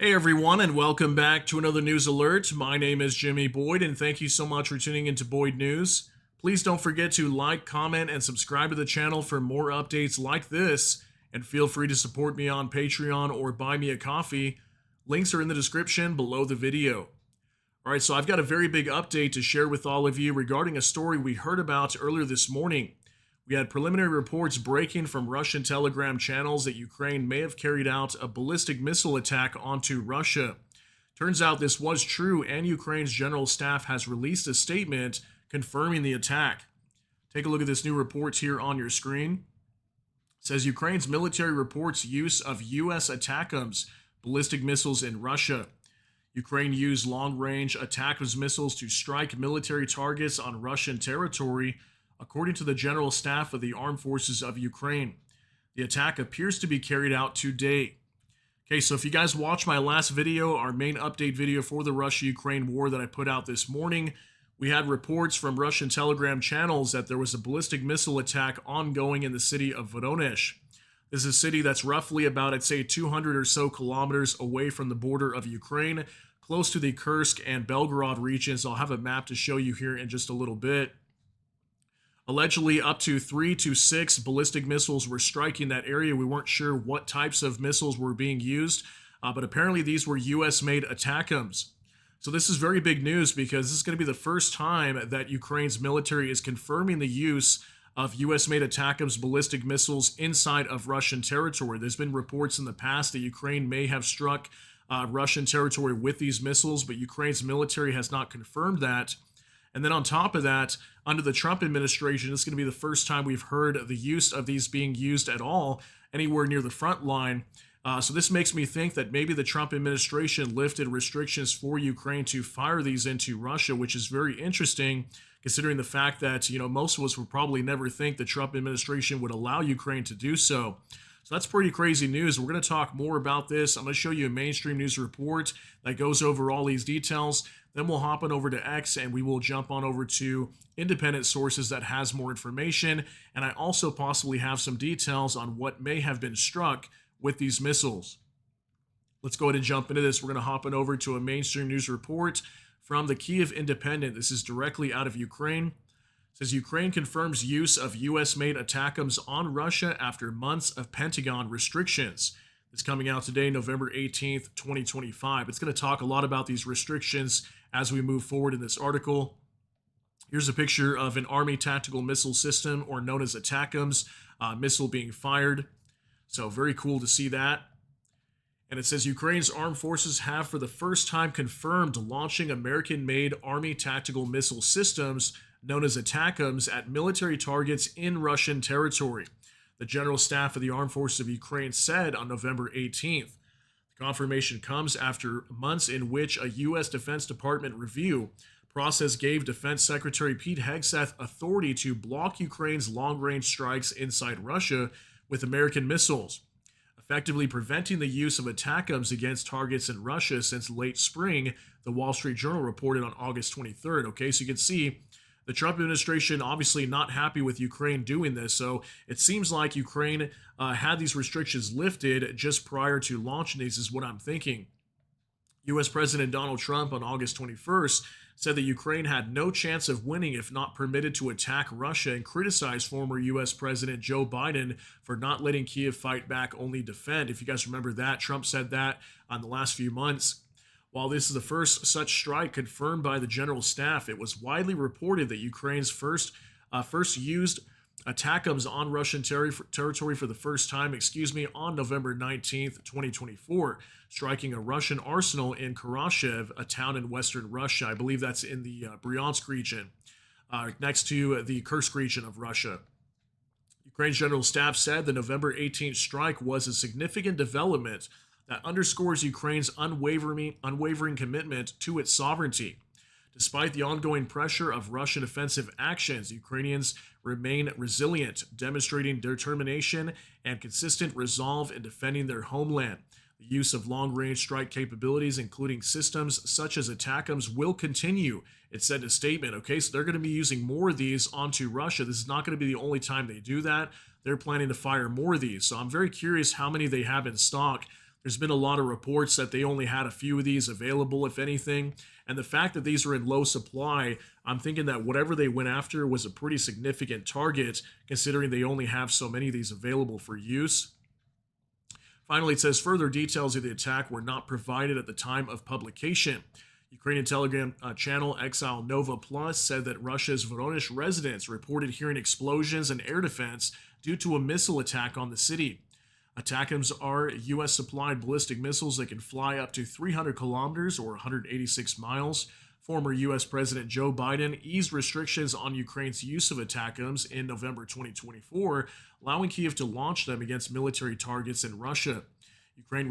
Hey everyone, and welcome back to another news alert. My name is Jimmy Boyd, and thank you so much for tuning into Boyd News. Please don't forget to like, comment, and subscribe to the channel for more updates like this, and feel free to support me on Patreon or buy me a coffee. Links are in the description below the video. Alright, so I've got a very big update to share with all of you regarding a story we heard about earlier this morning. We had preliminary reports breaking from Russian Telegram channels that Ukraine may have carried out a ballistic missile attack onto Russia. Turns out this was true, and Ukraine's general staff has released a statement confirming the attack. Take a look at this new report here on your screen. It says Ukraine's military reports use of U.S. ATACMS ballistic missiles in Russia. Ukraine used long-range ATACMS missiles to strike military targets on Russian territory, according to the General Staff of the Armed Forces of Ukraine. The attack appears to be carried out today. Okay, so if you guys watched my last video, our main update video for the Russia-Ukraine war that I put out this morning, we had reports from Russian Telegram channels that there was a ballistic missile attack ongoing in the city of Voronezh. This is a city that's roughly about, I'd say, 200 or so kilometers away from the border of Ukraine, close to the Kursk and Belgorod regions. I'll have a map to show you here in just a little bit. Allegedly, up to 3 to 6 ballistic missiles were striking that area. We weren't sure what types of missiles were being used, but apparently these were U.S.-made ATACMS. So this is very big news because this is going to be the first time that Ukraine's military is confirming the use of U.S.-made ATACMS ballistic missiles inside of Russian territory. There's been reports in the past that Ukraine may have struck Russian territory with these missiles, but Ukraine's military has not confirmed that. And then on top of that, under the Trump administration, it's going to be the first time we've heard of the use of these being used at all anywhere near the front line. So this makes me think that maybe the Trump administration lifted restrictions for Ukraine to fire these into Russia, which is very interesting considering the fact that, most of us would probably never think the Trump administration would allow Ukraine to do so. So that's pretty crazy news. We're going to talk more about this. I'm going to show you a mainstream news report that goes over all these details. Then we'll hop on over to X and we will jump on over to independent sources that has more information. And I also possibly have some details on what may have been struck with these missiles. Let's go ahead and jump into this. We're going to hop on over to a mainstream news report from the Kyiv Independent. This is directly out of Ukraine. It says Ukraine confirms use of U.S.-made ATACMS on Russia after months of Pentagon restrictions. It's coming out today, November 18th, 2025. It's going to talk a lot about these restrictions as we move forward in this article. Here's a picture of an Army tactical missile system, or known as ATACMS, missile being fired. So very cool to see that. And it says Ukraine's armed forces have for the first time confirmed launching American-made Army tactical missile systems known as ATACMS at military targets in Russian territory. The General Staff of the Armed Forces of Ukraine said on November 18th. The confirmation comes after months in which a U.S. Defense Department review process gave Defense Secretary Pete Hegseth authority to block Ukraine's long-range strikes inside Russia with American missiles, effectively preventing the use of ATACMS against targets in Russia since late spring, the Wall Street Journal reported on August 23rd. Okay, so you can see the Trump administration obviously not happy with Ukraine doing this, so it seems like Ukraine had these restrictions lifted just prior to launching these, is what I'm thinking. U.S. President Donald Trump on August 21st said that Ukraine had no chance of winning if not permitted to attack Russia, and criticized former U.S. President Joe Biden for not letting Kyiv fight back, only defend. If you guys remember that, Trump said that on the last few months. While this is the first such strike confirmed by the General Staff, it was widely reported that Ukraine's first used ATACMS on Russian territory for the first time, on November 19th, 2024, striking a Russian arsenal in Kurashev, a town in western Russia. I believe that's in the Bryansk region, next to the Kursk region of Russia. Ukraine's General Staff said the November 18th strike was a significant development that underscores Ukraine's unwavering commitment to its sovereignty. Despite the ongoing pressure of Russian offensive actions, Ukrainians remain resilient, demonstrating determination and consistent resolve in defending their homeland. The use of long-range strike capabilities, including systems such as ATACMS, will continue, it said in a statement. Okay, so they're going to be using more of these onto Russia. This is not going to be the only time they do that. They're planning to fire more of these. So I'm very curious how many they have in stock. There's been a lot of reports that they only had a few of these available, if anything. And the fact that these are in low supply, I'm thinking that whatever they went after was a pretty significant target, considering they only have so many of these available for use. Finally, it says further details of the attack were not provided at the time of publication. Ukrainian Telegram channel Exile Nova Plus said that Russia's Voronezh residents reported hearing explosions and air defense due to a missile attack on the city. ATACMS are U.S. supplied ballistic missiles that can fly up to 300 kilometers or 186 miles. Former U.S. President Joe Biden eased restrictions on Ukraine's use of ATACMS in November 2024, allowing Kyiv to launch them against military targets in Russia. Ukraine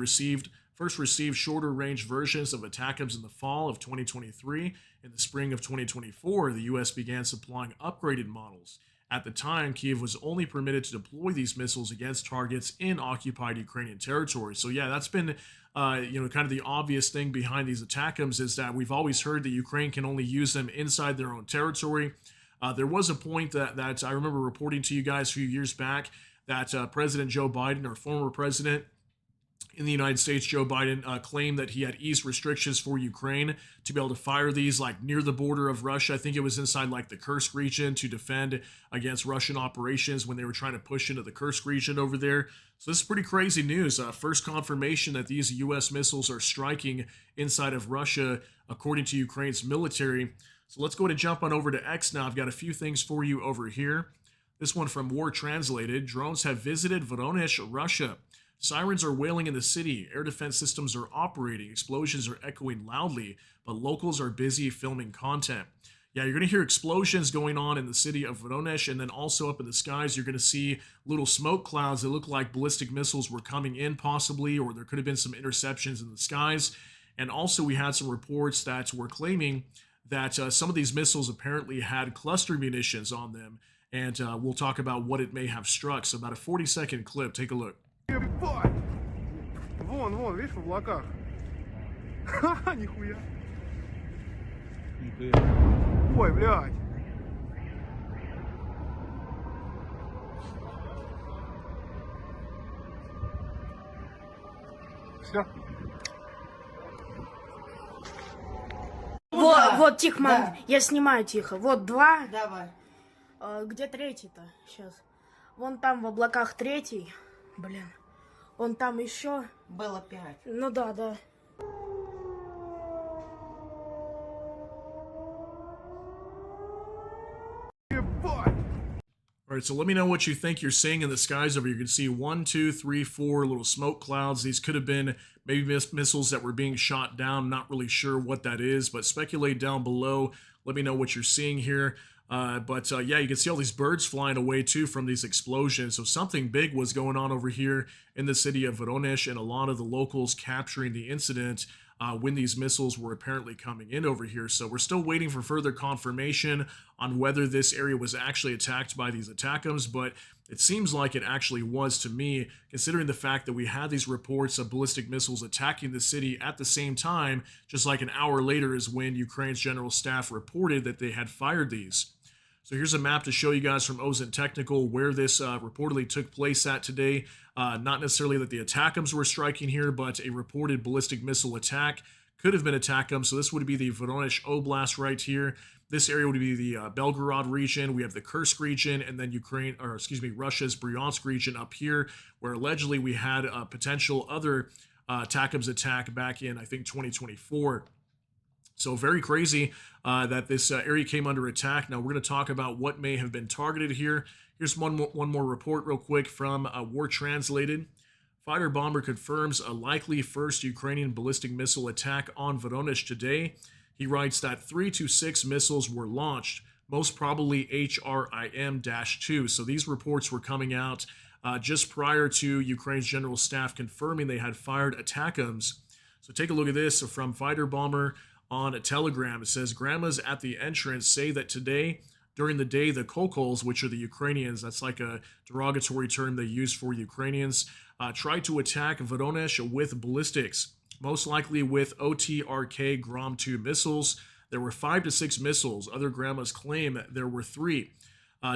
first received shorter-range versions of ATACMS in the fall of 2023. In the spring of 2024, the U.S. began supplying upgraded models. At the time, Kyiv was only permitted to deploy these missiles against targets in occupied Ukrainian territory. So yeah, that's been kind of the obvious thing behind these ATACMS is that we've always heard that Ukraine can only use them inside their own territory. There was a point that I remember reporting to you guys a few years back that President Joe Biden, or former president in the United States, Joe Biden, claimed that he had eased restrictions for Ukraine to be able to fire these like near the border of Russia. I think it was inside like the Kursk region to defend against Russian operations when they were trying to push into the Kursk region over there. So this is pretty crazy news. First confirmation that these U.S. missiles are striking inside of Russia, according to Ukraine's military. So let's go ahead and jump on over to X now. I've got a few things for you over here. This one from War Translated. Drones have visited Voronezh, Russia. Sirens are wailing in the city, air defense systems are operating, explosions are echoing loudly, but locals are busy filming content. Yeah, you're going to hear explosions going on in the city of Voronezh, and then also up in the skies, you're going to see little smoke clouds that look like ballistic missiles were coming in possibly, or there could have been some interceptions in the skies. And also we had some reports that were claiming that some of these missiles apparently had cluster munitions on them, and we'll talk about what it may have struck. So about a 40-second clip, take a look. Ебать! Вон, видишь, в облаках. Ха-ха, нихуя. Ой, блядь. Все. Вот, тихо, мам, да. Я снимаю тихо. Вот два. Давай. Где третий-то? Сейчас. Вон там в облаках третий. Блин. Он там еще. Было 5. Ну да. Ебать! All right, so let me know what you think you're seeing in the skies over here. You can see 1, 2, 3, 4 little smoke clouds. These could have been maybe missiles that were being shot down. Not really sure what that is, but speculate down below. Let me know what you're seeing here. Yeah, you can see all these birds flying away too from these explosions. So something big was going on over here in the city of Voronezh, and a lot of the locals capturing the incident when these missiles were apparently coming in over here. So we're still waiting for further confirmation on whether this area was actually attacked by these ATACMS, but it seems like it actually was to me, considering the fact that we had these reports of ballistic missiles attacking the city at the same time. Just like an hour later is when Ukraine's general staff reported that they had fired these. So here's a map to show you guys from OSINT Technical where this reportedly took place at today. Not necessarily that the ATACMS were striking here, but a reported ballistic missile attack could have been ATACMS. So this would be the Voronezh Oblast right here. This area would be the Belgorod region. We have the Kursk region, and then Russia's Bryansk region up here, where allegedly we had a potential other ATACMS attack back in, I think, 2024. So very crazy that this area came under attack. Now we're going to talk about what may have been targeted here. Here's one more report real quick from War Translated. Fighter bomber confirms a likely first Ukrainian ballistic missile attack on Voronezh today. He writes that 3 to 6 missiles were launched, most probably HRIM-2. So these reports were coming out just prior to Ukraine's general staff confirming they had fired ATACMS. So take a look at this from Fighter Bomber on a Telegram. It says, grandmas at the entrance say that today, during the day, the Kokols, which are the Ukrainians, that's like a derogatory term they use for Ukrainians, tried to attack Voronezh with ballistics, most likely with OTRK Grom-2 missiles. There were 5 to 6 missiles. Other grandmas claim there were 3.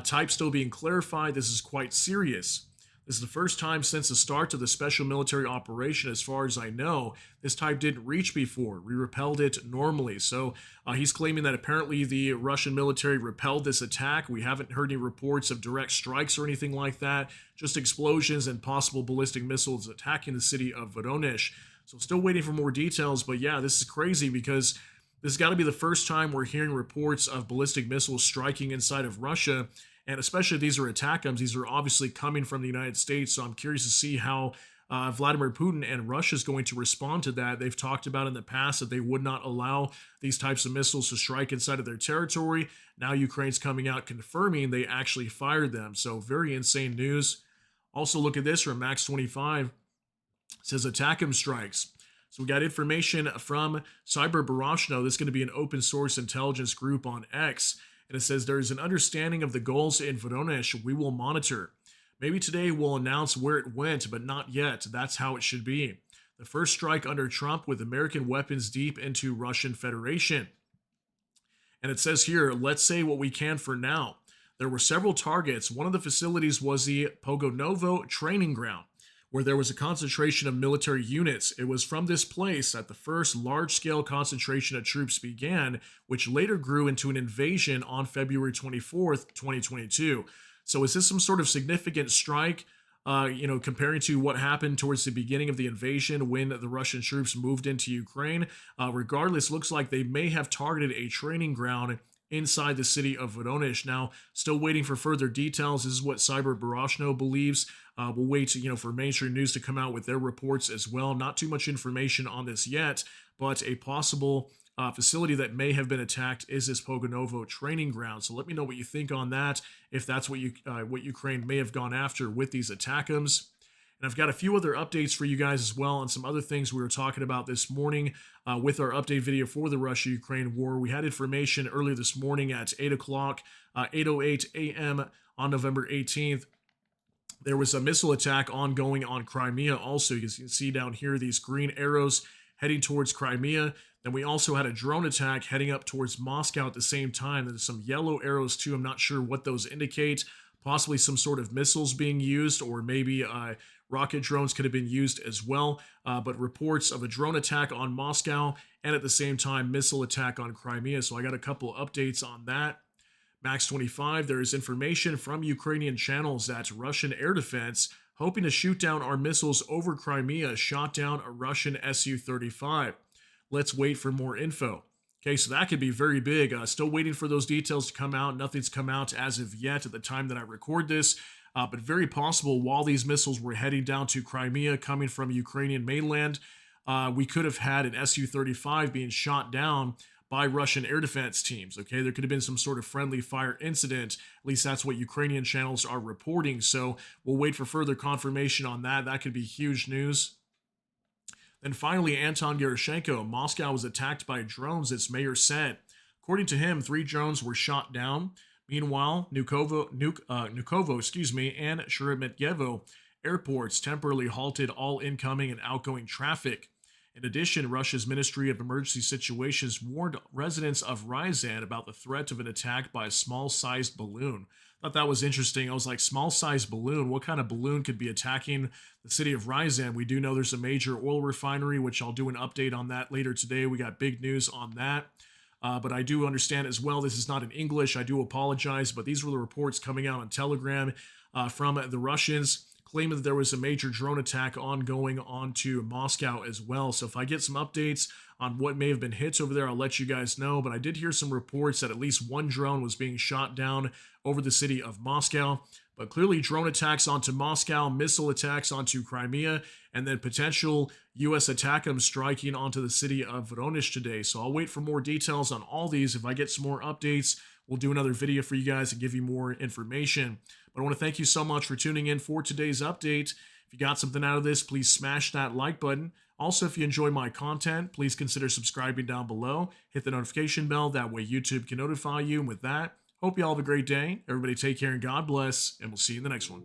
Type still being clarified. This is quite serious. This is the first time since the start of the special military operation, as far as I know, this type didn't reach before. We repelled it normally. So he's claiming that apparently the Russian military repelled this attack. We haven't heard any reports of direct strikes or anything like that, just explosions and possible ballistic missiles attacking the city of Voronezh. So still waiting for more details, but yeah, this is crazy because this has got to be the first time we're hearing reports of ballistic missiles striking inside of Russia. And especially these are ATACMS. These are obviously coming from the United States. So I'm curious to see how Vladimir Putin and Russia is going to respond to that. They've talked about in the past that they would not allow these types of missiles to strike inside of their territory. Now Ukraine's coming out confirming they actually fired them. So very insane news. Also look at this from Max 25. It says ATACMS strikes. So we got information from Cyber Barashno. This is going to be an open source intelligence group on X. And it says there is an understanding of the goals in Voronezh we will monitor. Maybe today we'll announce where it went, but not yet. That's how it should be. The first strike under Trump with American weapons deep into Russian Federation. And it says here, let's say what we can for now. There were several targets. One of the facilities was the Pogonovo training ground, where there was a concentration of military units. It was from this place that the first large-scale concentration of troops began, which later grew into an invasion on February 24th, 2022. So is this some sort of significant strike, comparing to what happened towards the beginning of the invasion when the Russian troops moved into Ukraine? Regardless, looks like they may have targeted a training ground inside the city of Voronezh. Now, still waiting for further details. This is what Cyber Barashno believes. We'll wait, for mainstream news to come out with their reports as well. Not too much information on this yet, but a possible facility that may have been attacked is this Pogonovo training ground. So let me know what you think on that, if that's what Ukraine may have gone after with these ATACMS. And I've got a few other updates for you guys as well on some other things we were talking about this morning with our update video for the Russia-Ukraine war. We had information earlier this morning at 8 o'clock, 8:08 a.m. on November 18th. There was a missile attack ongoing on Crimea also. You can see down here these green arrows heading towards Crimea. Then we also had a drone attack heading up towards Moscow at the same time. There's some yellow arrows too. I'm not sure what those indicate. Possibly some sort of missiles being used, or maybe rocket drones could have been used as well. But reports of a drone attack on Moscow and at the same time missile attack on Crimea. So I got a couple updates on that. Max 25, there is information from Ukrainian channels that Russian air defense, hoping to shoot down our missiles over Crimea, shot down a Russian Su-35. Let's wait for more info. Okay, so that could be very big. Still waiting for those details to come out. Nothing's come out as of yet at the time that I record this, but very possible while these missiles were heading down to Crimea coming from Ukrainian mainland, we could have had an Su-35 being shot down by Russian air defense teams. Okay, there could have been some sort of friendly fire incident. At least that's what Ukrainian channels are reporting. So we'll wait for further confirmation on that. That could be huge news. Then finally, Anton Gerashenko. Moscow was attacked by drones, its mayor said. According to him, 3 drones were shot down. Meanwhile, Nukovo, and Sheremetyevo airports temporarily halted all incoming and outgoing traffic. In addition, Russia's Ministry of Emergency Situations warned residents of Ryazan about the threat of an attack by a small-sized balloon. I thought that was interesting. I was like, small-sized balloon? What kind of balloon could be attacking the city of Ryazan? We do know there's a major oil refinery, which I'll do an update on that later today. We got big news on that. But I do understand as well, this is not in English. I do apologize, but these were the reports coming out on Telegram from the Russians, claiming that there was a major drone attack ongoing onto Moscow as well. So if I get some updates on what may have been hits over there, I'll let you guys know. But I did hear some reports that at least 1 drone was being shot down over the city of Moscow. But clearly drone attacks onto Moscow, missile attacks onto Crimea, and then potential U.S. ATACMS striking onto the city of Voronezh today. So I'll wait for more details on all these. If I get some more updates, we'll do another video for you guys and give you more information. But I want to thank you so much for tuning in for today's update. If you got something out of this, please smash that like button. Also, if you enjoy my content, please consider subscribing down below. Hit the notification bell. That way YouTube can notify you. And with that, hope you all have a great day. Everybody take care and God bless. And we'll see you in the next one.